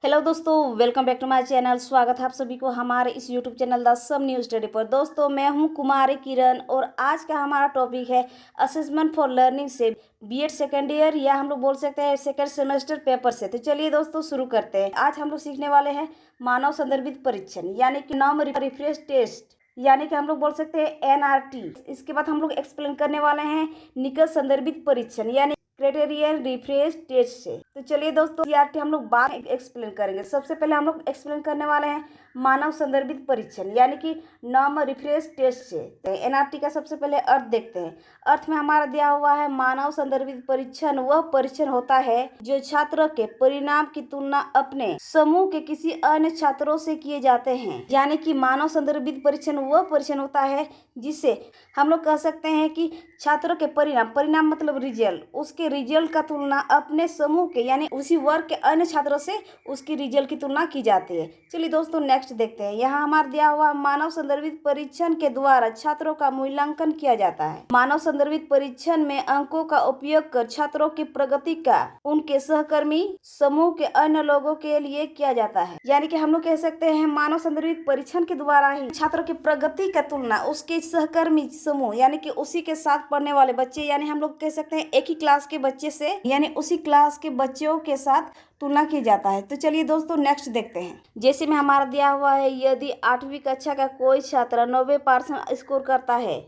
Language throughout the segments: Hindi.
हेलो दोस्तों, welcome back to my channel. स्वागत है आप सभी को हमारे इस YouTube channel the some news study पर। दोस्तों, मैं हूं कुमारी किरण और आज का हमारा टॉपिक है असेसमेंट फॉर लर्निंग से बीएड सेकेंड ईयर या हम लोग बोल सकते हैं सेकेंड सेमेस्टर पेपर से। तो चलिए दोस्तों शुरू करते हैं। आज हम लोग सीखने वाले हैं मानव संदर्भित परीक्षण यानी कि नाम रिफ्रेश टेस्ट यानी कि हम लोग बोल सकते हैं एनआरटी। इसके बाद हम लोग एक्सप्लेन करने वाले हैं निकट संदर्भित परीक्षण यानी क्राइटेरियन रिफ्रेश टेस्ट से। तो चलिए दोस्तों सीआरटी हम लोग बाद में एक्सप्लेन करेंगे। सबसे पहले हम लोग एक्सप्लेन करने वाले हैं मानव संदर्भित परीक्षण यानी कि नाम रिफ्रेश टेस्ट से। एनआरटी का सबसे पहले अर्थ देखते हैं। अर्थ में हमारा दिया हुआ है मानव संदर्भित परीक्षण वह परीक्षण होता है जो छात्र के परिणाम की तुलना अपने समूह के किसी अन्य छात्रों से किए जाते हैं। यानी कि मानव संदर्भित परीक्षण वह परीक्षण होता है जिससे हम लोग कह सकते हैं कि छात्रों के परिणाम मतलब रिजल्ट, उसके रिजल्ट का तुलना अपने समूह के यानी उसी वर्ग के अन्य छात्रों से उसकी रिजल्ट की तुलना की जाती है। चलिए दोस्तों नेक्स्ट देखते हैं। यहाँ हमारा दिया हुआ मानव संदर्भित परीक्षण के द्वारा छात्रों का मूल्यांकन किया जाता है। मानव संदर्भित परीक्षण में अंकों का उपयोग कर छात्रों की प्रगति का उनके सहकर्मी समूह के अन्य लोगों के लिए किया जाता है। यानी कि हम लोग कह सकते हैं मानव संदर्भित परीक्षण के द्वारा ही छात्रों की प्रगति का तुलना उसके सहकर्मी समूह यानी कि उसी के साथ पढ़ने वाले बच्चे यानी हम लोग कह सकते हैं एक ही क्लास के बच्चे से यानी उसी क्लास के बच्चों के साथ तुलना की जाता है। तो चलिए दोस्तों नेक्स्ट देखते हैं। जैसे में हमारा दिया हुआ है यदि 8वीं कक्षा का कोई छात्र 90% स्कोर करता है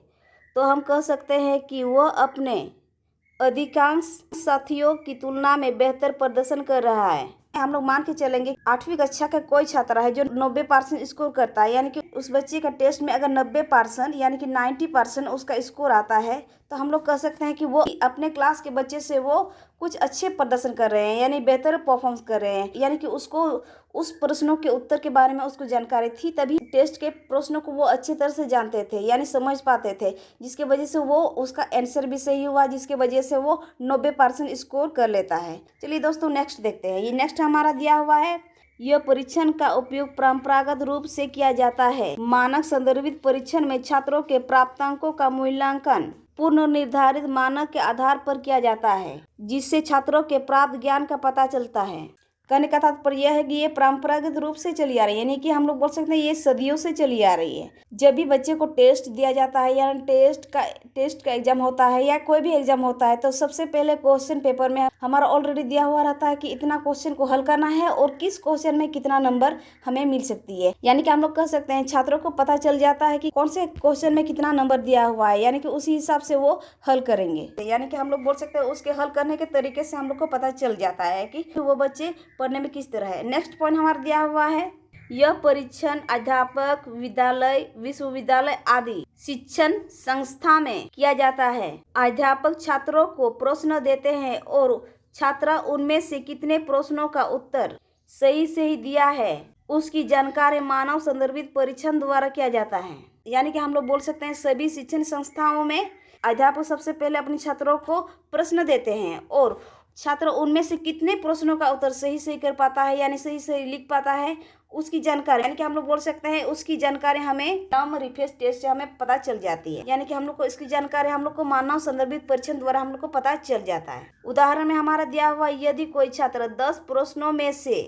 तो हम कह सकते हैं कि वह अपने अधिकांश साथियों की तुलना में बेहतर प्रदर्शन कर रहा है। हम लोग मान के चलेंगे 8वीं कक्षा का कोई छात्र है जो 90% स्कोर करता है यानी कि उस बच्चे का टेस्ट में अगर 90% यानी कि 90% उसका स्कोर आता है तो हम लोग कह सकते हैं कि वो अपने क्लास के बच्चे से वो कुछ अच्छे प्रदर्शन कर रहे हैं यानी बेहतर परफॉर्मेंस कर रहे हैं। यानी कि उसको उस प्रश्नों के उत्तर के बारे में उसको जानकारी थी तभी टेस्ट के प्रश्नों को वो अच्छी तरह से जानते थे यानी समझ पाते थे, जिसके वजह से वो उसका आंसर भी सही हुआ, जिसके वजह से वो 90% स्कोर कर लेता है। चलिए दोस्तों नेक्स्ट देखते हैं। ये नेक्स्ट हमारा दिया हुआ है यह परीक्षण का उपयोग परंपरागत रूप से किया जाता है। मानक संदर्भित परीक्षण में छात्रों के प्राप्तांकों का मूल्यांकन पूर्व निर्धारित मानक के आधार पर किया जाता है जिससे छात्रों के प्राप्त ज्ञान का पता चलता है। कहने का तात्पर्य यह है कि ये परंपरागत रूप से चली आ रही है यानी कि हम लोग बोल सकते हैं ये सदियों से चली आ रही है। जब भी बच्चे को टेस्ट दिया जाता है या टेस्ट का एग्जाम होता है या कोई भी एग्जाम होता है तो सबसे पहले क्वेश्चन पेपर में हमारा ऑलरेडी दिया हुआ रहता है कि इतना क्वेश्चन को हल करना है और किस क्वेश्चन में कितना नंबर हमें मिल सकती है। यानी कि हम लोग कह सकते हैं छात्रों को पता चल जाता है कि कौन से क्वेश्चन में कितना नंबर दिया हुआ है यानी कि उसी हिसाब से वो हल करेंगे। यानी कि हम लोग बोल सकते हैं उसके हल करने के तरीके से हम लोग को पता चल जाता है कि वो बच्चे पढ़ने में किस तरह है। नेक्स्ट पॉइंट हमारा दिया हुआ है यह परीक्षण अध्यापक विद्यालय विश्वविद्यालय आदि शिक्षण संस्था में किया जाता है। अध्यापक छात्रों को प्रश्न देते हैं और छात्र उनमें से कितने प्रश्नों का उत्तर सही दिया है उसकी जानकारी मानव संदर्भित परीक्षण द्वारा किया जाता है। यानी कि हम लोग बोल सकते हैं सभी शिक्षण संस्थाओं में अध्यापक सबसे पहले अपने छात्रों को प्रश्न देते हैं और छात्र उनमें से कितने प्रश्नों का उत्तर सही कर पाता है यानी सही लिख पाता है उसकी जानकारी यानी कि हम लोग बोल सकते हैं उसकी जानकारी हमें नाम रिफ्रेश टेस्ट से हमें पता चल जाती है। यानी कि हम लोग को इसकी जानकारी हम लोग को मानव संदर्भित परीक्षण द्वारा हम लोग को पता चल जाता है। उदाहरण में हमारा दिया हुआ यदि कोई छात्र 10 प्रश्नों में से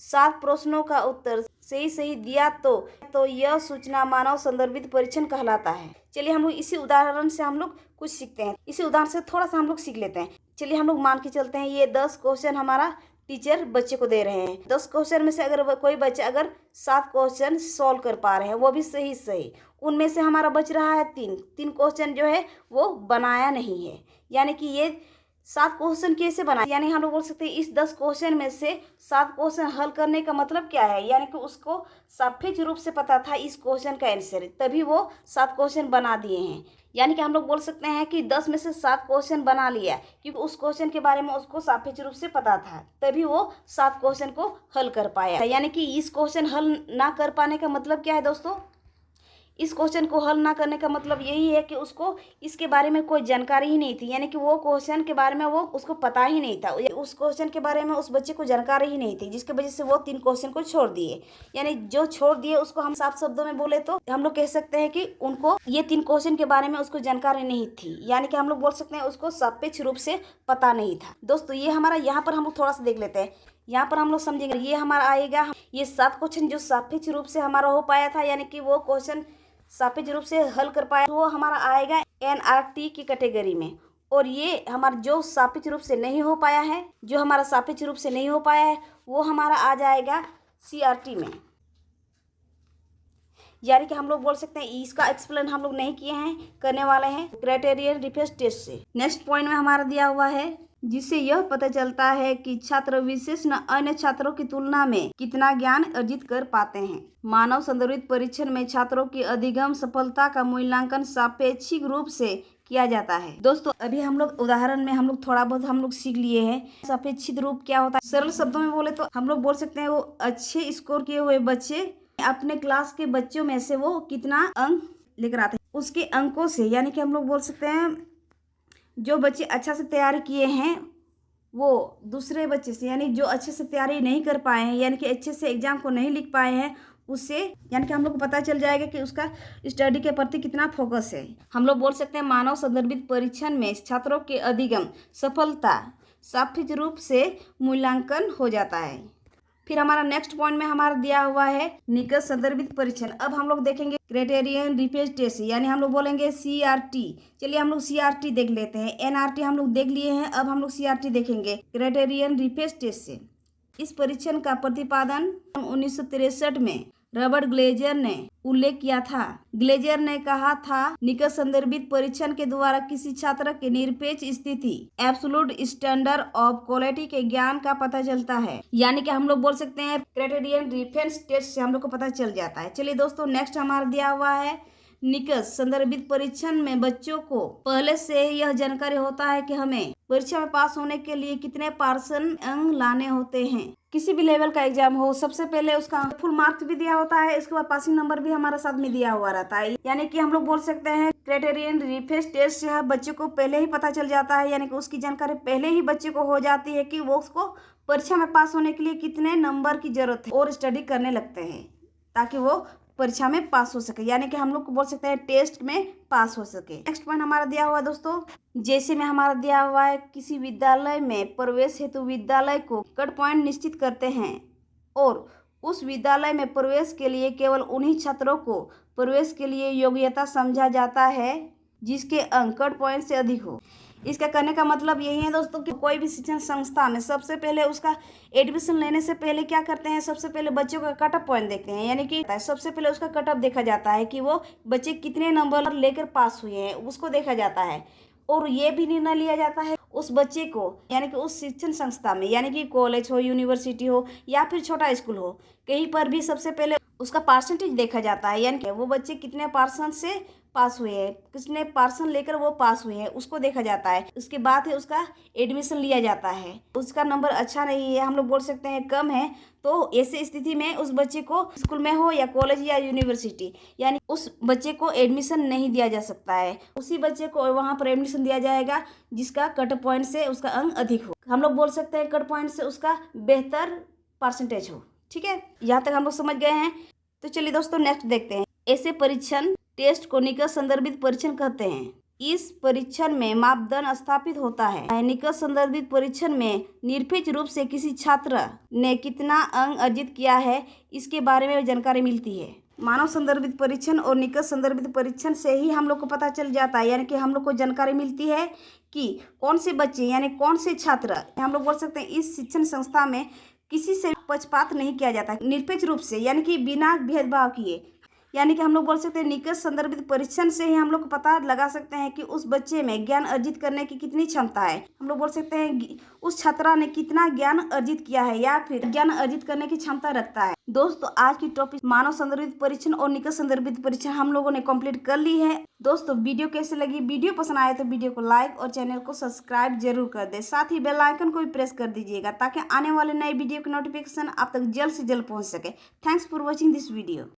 7 प्रश्नों का उत्तर सही दिया तो यह सूचना मानव संदर्भित परीक्षण कहलाता है। चलिए हम लोग इसी उदाहरण से हम लोग कुछ सीखते हैं। इसी उदाहरण से थोड़ा सा हम लोग सीख लेते हैं। चलिए हम लोग मान के चलते हैं ये 10 क्वेश्चन हमारा टीचर बच्चे को दे रहे हैं। 10 क्वेश्चन में से अगर कोई बच्चा अगर 7 क्वेश्चन सॉल्व कर पा रहे हैं वो भी सही उनमें से हमारा बच रहा है 3 क्वेश्चन जो है वो बनाया नहीं है। यानी कि ये 7 क्वेश्चन कैसे बनाए यानी हम लोग बोल सकते हैं इस 10 क्वेश्चन में से 7 क्वेश्चन हल करने का मतलब क्या है यानी कि उसको सापेक्ष रूप से पता था इस क्वेश्चन का आंसर तभी वो 7 क्वेश्चन बना दिए हैं। यानी कि हम लोग बोल सकते हैं कि 10 में से 7 क्वेश्चन बना लिया क्योंकि उस क्वेश्चन के बारे में उसको सापेक्ष रूप से पता था तभी वो 7 क्वेश्चन को हल कर पाया। यानी कि इस क्वेश्चन हल ना कर पाने का मतलब क्या है दोस्तों, इस क्वेश्चन को हल ना करने का मतलब यही है कि उसको इसके बारे में कोई जानकारी ही नहीं थी यानी कि वो क्वेश्चन के बारे में वो उसको पता ही नहीं था, उस क्वेश्चन के बारे में उस बच्चे को जानकारी ही नहीं थी जिसके वजह से वो 3 क्वेश्चन को छोड़ दिए। यानी जो छोड़ दिए उसको हम साफ शब्दों में बोले तो हम लोग कह सकते हैं कि उनको ये 3 क्वेश्चन के बारे में उसको जानकारी नहीं थी यानी कि हम लोग बोल सकते हैं उसको सापेक्ष रूप से पता नहीं था। दोस्तों ये हमारा यहाँ पर हम लोग थोड़ा सा देख लेते हैं। यहाँ पर हम लोग समझेंगे ये हमारा आएगा, ये 7 क्वेश्चन जो सापेक्ष रूप से हमारा हो पाया था, यानी कि वो क्वेश्चन सापेक्ष रूप से हल कर पाया, तो वो हमारा आएगा NRT की कैटेगरी में। और ये हमारा जो सापेक्ष रूप से नहीं हो पाया है, जो हमारा सापेक्ष रूप से नहीं हो पाया है, वो हमारा आ जाएगा CRT में। यानी कि हम लोग बोल सकते हैं इसका एक्सप्लेन हम लोग नहीं किए हैं, करने वाले हैं क्राइटेरियन रिफरेंस टेस्ट से। नेक्स्ट पॉइंट में हमारा दिया हुआ है, जिससे यह पता चलता है कि छात्र विशेष न अन्य छात्रों की तुलना में कितना ज्ञान अर्जित कर पाते हैं। मानव संदर्भित परीक्षण में छात्रों की अधिगम सफलता का मूल्यांकन सापेक्षिक रूप से किया जाता है। दोस्तों अभी हम लोग उदाहरण में हम लोग थोड़ा बहुत हम लोग सीख लिए हैं सापेक्षिक रूप क्या होता है। सरल शब्दों में बोले तो हम लोग बोल सकते हैं वो अच्छे स्कोर किए हुए बच्चे अपने क्लास के बच्चों में से वो कितना अंक लेकर आते हैं, उसके अंकों से, यानी कि हम लोग बोल सकते हैं जो बच्चे अच्छा से तैयारी किए हैं वो दूसरे बच्चे से, यानी जो अच्छे से तैयारी नहीं कर पाए हैं, यानी कि अच्छे से एग्जाम को नहीं लिख पाए हैं, उससे यानी कि हम लोग को पता चल जाएगा कि उसका स्टडी के प्रति कितना फोकस है। हम लोग बोल सकते हैं मानव संदर्भित परीक्षण में छात्रों के अधिगम सफलता सापेक्ष रूप से मूल्यांकन हो जाता है। फिर हमारा नेक्स्ट पॉइंट में हमारा दिया हुआ है निकट संदर्भित परीक्षण। अब हम लोग देखेंगे क्राइटेरियन रिफरेंस टेस्ट, यानी हम लोग बोलेंगे CRT। चलिए हम लोग CRT देख लेते हैं, NRT हम लोग देख लिए हैं, अब हम लोग CRT देखेंगे क्राइटेरियन रिफरेंस टेस्ट से। इस परीक्षण का प्रतिपादन 1963 में रॉबर्ट ग्लेजर ने उल्लेख किया था। ग्लेजर ने कहा था निकट संदर्भित परीक्षण के द्वारा किसी छात्र के निरपेक्ष स्थिति एब्सोल्यूट स्टैंडर्ड ऑफ क्वालिटी के ज्ञान का पता चलता है। यानी कि हम लोग बोल सकते हैं क्राइटेरियन रिफरेंस टेस्ट से हम लोग को पता चल जाता है। चलिए दोस्तों नेक्स्ट हमारा दिया हुआ है निकट संदर्भित परीक्षण में बच्चों को पहले से यह जानकारी होता है कि हमें परीक्षा में पास होने के लिए कितने % अंक लाने होते हैं। किसी भी लेवल का एग्जाम हो, सबसे पहले उसका फुल मार्क्स भी दिया होता है, इसके बाद पासिंग नंबर भी हमारे साथ में दिया हुआ रहता है। यानी कि हम लोग बोल सकते हैं क्राइटेरियन रिफरेंस टेस्ट से बच्चे को पहले ही पता चल जाता है, यानी कि उसकी जानकारी पहले ही बच्चे को हो जाती है कि वो उसको परीक्षा में पास होने के लिए कितने नंबर की जरूरत है, और स्टडी करने लगते हैं ताकि वो परीक्षा में पास हो सके, यानी कि हम लोग को बोल सकते हैं टेस्ट में पास हो सके। नेक्स्ट पॉइंट हमारा दिया हुआ है दोस्तों, जैसे में हमारा दिया हुआ है किसी विद्यालय में प्रवेश हेतु विद्यालय को कट पॉइंट निश्चित करते हैं और उस विद्यालय में प्रवेश के लिए केवल उन्हीं छात्रों को प्रवेश के लिए योग्यता समझा जाता है जिसके अंक कट पॉइंट से अधिक हो। इसका कहने का मतलब यही है दोस्तों कि कोई भी शिक्षण संस्था में सबसे पहले उसका एडमिशन लेने से पहले क्या करते हैं, सबसे पहले बच्चों का कट ऑफ पॉइंट देखते हैं, यानी कि सबसे पहले उसका कट ऑफ देखा जाता है कि वो बच्चे कितने नंबर लेकर पास हुए हैं, उसको देखा जाता है। और ये भी निर्णय लिया जाता है उस बच्चे को, यानी कि उस शिक्षण संस्था में, यानी कि कॉलेज हो, यूनिवर्सिटी हो या फिर छोटा स्कूल हो, कहीं पर भी सबसे पहले उसका परसेंटेज देखा जाता है, यानी कि वो बच्चे कितने % से पास हुए हैं, कितने % लेकर वो पास हुए हैं, उसको देखा जाता है। उसके बाद है उसका एडमिशन लिया जाता है। उसका नंबर अच्छा नहीं है, हम लोग बोल सकते हैं कम है, तो ऐसी स्थिति में उस बच्चे को स्कूल में हो या कॉलेज या यूनिवर्सिटी, यानी उस बच्चे को एडमिशन नहीं दिया जा सकता है। उसी बच्चे को वहाँ पर एडमिशन दिया जाएगा जिसका कट पॉइंट से उसका अंक अधिक हो। हम लोग बोल सकते हैं कट पॉइंट से उसका बेहतर % हो। ठीक है, यहाँ तक हम लोग समझ गए हैं। तो चलिए दोस्तों नेक्स्ट देखते हैं। ऐसे परीक्षण टेस्ट को निकट संदर्भित परीक्षण कहते हैं। इस परीक्षण में मापदंड स्थापित होता है। निकट संदर्भित परीक्षण में निरपेक्ष रूप से किसी छात्र ने कितना अंक अर्जित किया है इसके बारे में जानकारी मिलती है। मानव संदर्भित परीक्षण और निकट संदर्भित परीक्षण से ही हम लोग को पता चल जाता है, यानी कि हम लोग को जानकारी मिलती है कि कौन से बच्चे यानी कौन से छात्र, हम लोग बोल सकते हैं इस शिक्षण संस्था में किसी से पक्षपात नहीं किया जाता, निरपेक्ष रूप से, यानी कि बिना भेदभाव किए। यानी कि हम लोग बोल सकते हैं निकट संदर्भित परीक्षण से ही हम लोग पता लगा सकते हैं कि उस बच्चे में ज्ञान अर्जित करने की कितनी क्षमता है। हम लोग बोल सकते हैं उस छात्रा ने कितना ज्ञान अर्जित किया है या फिर ज्ञान अर्जित करने की क्षमता रखता है। दोस्तों आज की टॉपिक मानव संदर्भित परीक्षण और निकट संदर्भित परीक्षण हम लोगों ने कंप्लीट कर ली है। दोस्तों वीडियो कैसे लगी, वीडियो पसंद आए तो वीडियो को लाइक और चैनल को सब्सक्राइब जरूर कर दे, साथ ही बेल आइकन को भी प्रेस कर दीजिएगा ताकि आने वाले नए वीडियो की नोटिफिकेशन आप तक जल्द से जल्द पहुंच सके। Thanks for watching this video.